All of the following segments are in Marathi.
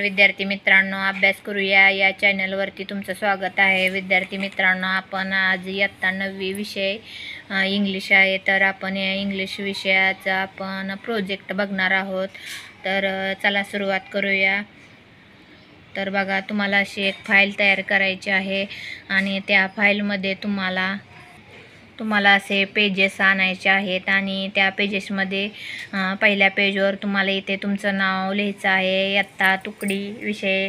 विद्यार्थी मित्रांनो, अभ्यास करूया या चॅनलवरती तुमचं स्वागत आहे। विद्यार्थी मित्रांनो, आपण आज इयत्ता 9वी विषय इंग्लिश आहे, तर आपण या इंग्लिश विषयाचा आपण प्रोजेक्ट बघणार आहोत। तर चला सुरुवात करूया। तर बघा, तुम्हाला अशी एक फाईल तयार करायची आहे आणि त्या फाईलमध्ये तुम्हाला असे पेजेस आणायचे आहेत आणि त्या पेजेसमध्ये पहिल्या पेजवर तुम्हाला इथे तुमचं नाव लिहायचं आहे, इयत्ता, तुकडी, विषय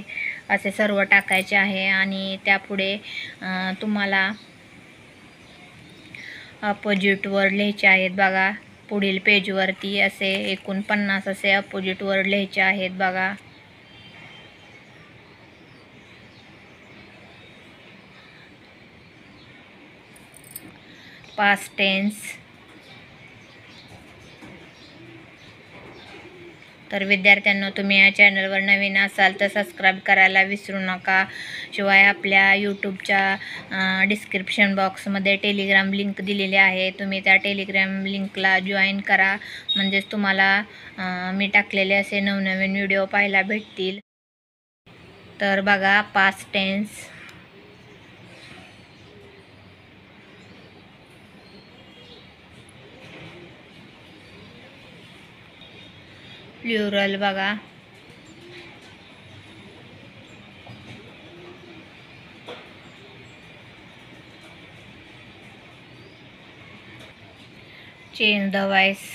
असे सर्व टाकायचे आहे आणि त्यापुढे तुम्हाला अपोजिट वर्ड लिहायचे आहेत। बघा, पुढील पेजवरती असे एकूण 50 असे अपोजिट वर्ड लिहायचे आहेत। बघा, पास्ट टेन्स। तर विद्यार्थ्यांनो, तुम्ही या चॅनलवर नवीन असाल तर सबस्क्राईब करायला विसरू नका। शिवाय आपल्या यूट्यूबच्या डिस्क्रिप्शन बॉक्समध्ये टेलिग्राम लिंक दिलेली आहे, तुम्ही त्या टेलिग्राम लिंकला जॉईन करा, म्हणजेच तुम्हाला मी टाकलेले असे नवनवीन व्हिडिओ पाहायला भेटतील। तर बघा, पास्ट टेन्स, प्लुरल, बघा, change the voice,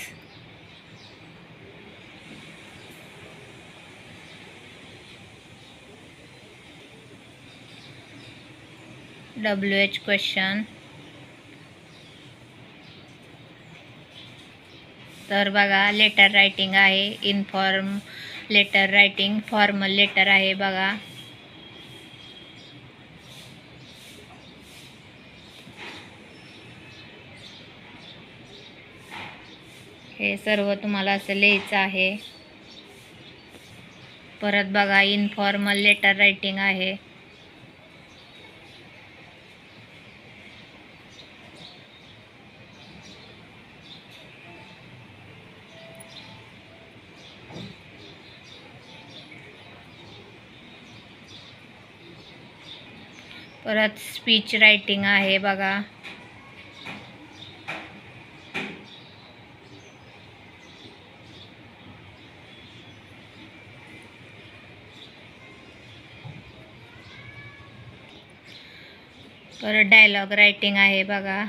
WH question. तर बघा, लेटर रायटिंग आहे, inform letter writing, formal letter आहे। बघा, हे सर्व तुम्हाला असं लिहायचं आहे। परत बघा, इन्फॉर्मल लेटर रायटिंग आहे। परत स्पीच रायटिंग आहे। बघा, परत डायलॉग रायटिंग आहे। बघा,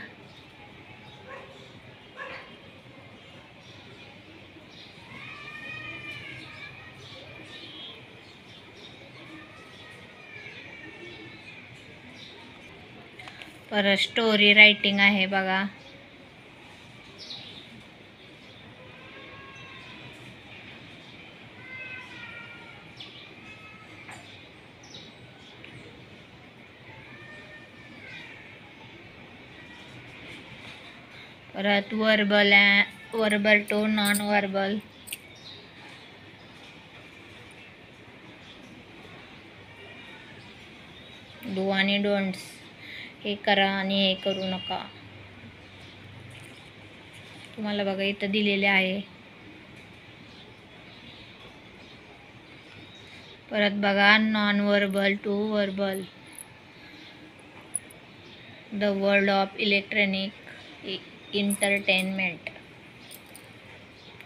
परत स्टोरी रायटिंग आहे। बघा, परत verbal to non verbal, do आणि डोंट्स, हे करा आणि हे करू नका, तुम्हाला बघा इथं दिलेले आहे। परत बघा, non verbal to verbal, the world of electronic entertainment,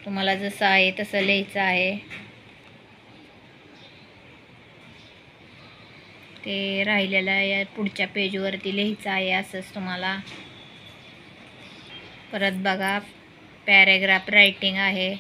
तुम्हाला जसं आहे तसं लिहायचं आहे। ते राहिलेलं या पुढच्या पेजवरती लिहायचं आहे असंच तुम्हाला। परत बघा, पॅरेग्राफ रायटिंग आहे।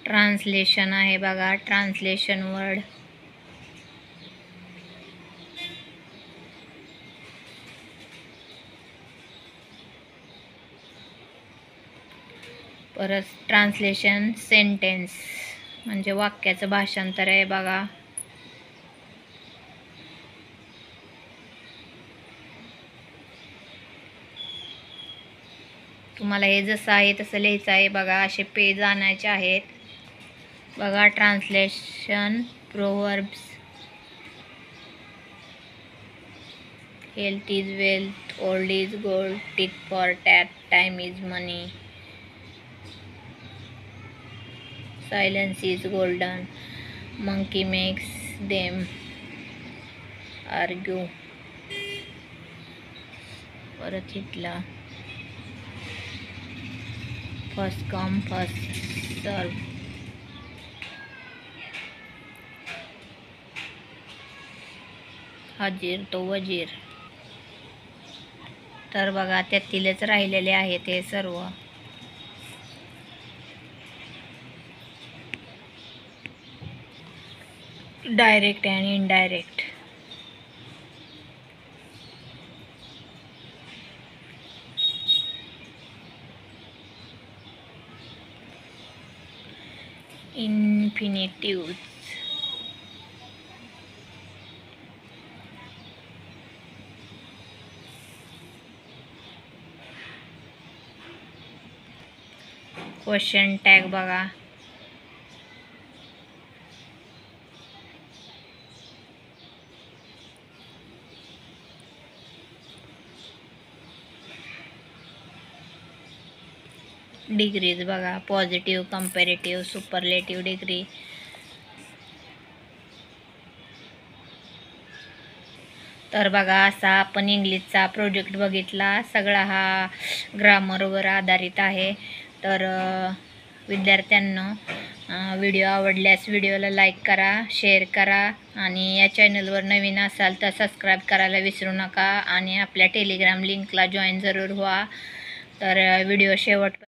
ट्रान्सलेशन आहे बघा, ट्रान्सलेशन वर्ड, परत ट्रान्सलेशन सेंटेन्स म्हणजे वाक्याचं भाषांतर आहे बघा. तुम्हाला हे जसं आहे तसं लिहायचं आहे बघा. असे पेज आणायचे आहेत बघा. Translation proverbs. Health is wealth, old is gold, tit for tat, time is money, silence is golden, monkey makes them argue. परत इथला फर्स्ट कम फर्स्ट सर्व. हजीर तो वजीर. तर बघा त्यातीलच राहिलेले आहेत हे सर्व. Direct and indirect. Infinitives. Question tag बघा. डिग्रीज बघा. Positive, comparative, superlative degree. तर बघा असा आपण इंग्लिशचा प्रोजेक्ट बघितला. सगळा हा ग्रामरवर आधारित आहे. तर विद्यार्थ्यांनो, व्हिडिओ आवडल्यास व्हिडिओला लाईक करा, शेअर करा आणि या चॅनलवर नवीन असाल तर सबस्क्राईब करायला विसरू नका आणि आपल्या टेलिग्राम लिंकला जॉईन जरूर व्हा. तर व्हिडिओ शेवट